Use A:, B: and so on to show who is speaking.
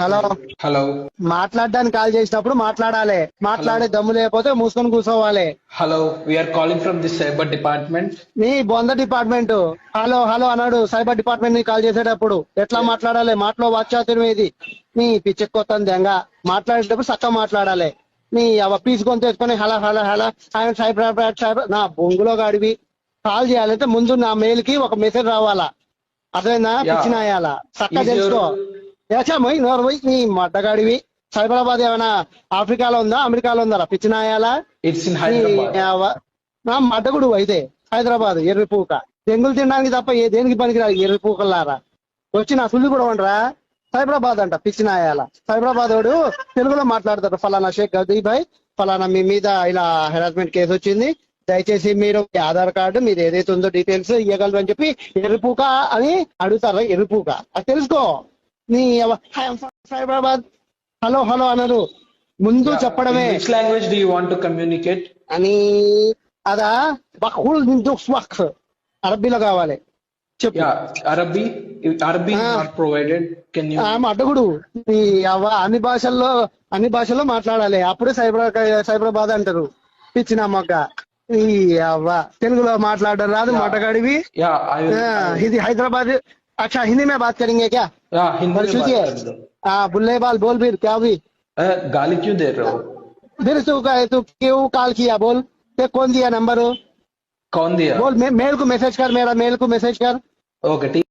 A: Hello.
B: Hello
A: మాట్లాడడానికి call చేసినప్పుడు మాట్లాడాలి, మాట్లాడే దమ్ము లేకపోతే మూసుకొని కూర్చోవాలి.
B: Hello we're calling from the cyber department.
A: నీ బొంద డిపార్ట్మెంట్ హలో హలో అన్నాడు. సైబర్ డిపార్ట్మెంట్ ని కాల్ చేసేటప్పుడు ఎట్లా మాట్లాడాలి? మాటలో వాచ్యాతుర్యం ఇది. నీ పిచ్చెక్కొత్తాను దెంగ. మాట్లాడేటప్పుడు చక్కగా మాట్లాడాలి. నీ పీసు కొని తెచ్చుకొని హలో హలో హలో ఆయన సైబర్ నా బొంగులో గాడివి. కాల్ చేయాలంటే ముందు నా మెయిల్ కి ఒక మెసేజ్ రావాలా, అదేనా? పిచ్చినాయాలా చక్కగా తెలుసుకో. ఏచామోయ్ నోరు పోయి నీ మడ్డగాడివి. సైబరాబాద్ ఏమైనా ఆఫ్రికాలో ఉందా అమెరికాలో ఉందా? పిచ్చినాయాలా
B: ఇట్స్ ఇన్ హైదరాబాద్.
A: నా మడ్డగుడు అయితే హైదరాబాద్ ఎర్రిపూక. తెంగులు తినడానికి తప్ప ఏ దేనికి పనికిరాదు ఎర్రిపూకల్లారా. వచ్చి నా సుల్లి కూడా ఉండరా. సైబరాబాద్ అంట పిచ్చినాయాల. సైబరాబాద్ వాడు తెలుగులో మాట్లాడతాడు. ఫలానా షేక్ గదీ భాయ్, ఫలానా మీ మీద ఇలా హెరాస్మెంట్ కేసు వచ్చింది, దయచేసి మీరు మీ ఆధార్ కార్డు మీరు ఏదైతే ఉందో డీటెయిల్స్ ఇవ్వగలరు అని చెప్పి ఎర్రిపూక అని అడుగుతారు. ఎర్రిపూక అది తెలుసుకో. నీ సైబరాబాద్ హలో హలో అనరు, ముందు చెప్పడమే.
B: Which language do you want to communicate
A: అని అదా బహుల్ నిందుక్ అరబ్బీలో కావాలి చెప్పు.
B: అరబీ నాట్ ప్రొవైడెడ్. కెన్ యు
A: అడ్డగుడు అన్ని భాషల్లో మాట్లాడాలి, అప్పుడే సైబరాబాద్ అంటారు. పిచ్చిన మొగ్గ. ఈ అవ్వ తెలుగులో మాట్లాడడం రాదు మటగాడివి. ఇది హైదరాబాద్. अच्छा हिंदी में बात करेंगे क्या?
B: हिंदी में बात कर दो।
A: बुल्लेबाल बोल फिर क्या भी
B: गाली क्यों दे रहे हो?
A: फिर तू क्यों कॉल किया? बोल कौन दिया नंबर?
B: कौन दिया?
A: बोल मेल को मैसेज कर, मेरा मेल को मैसेज कर।
B: ओके ठीक।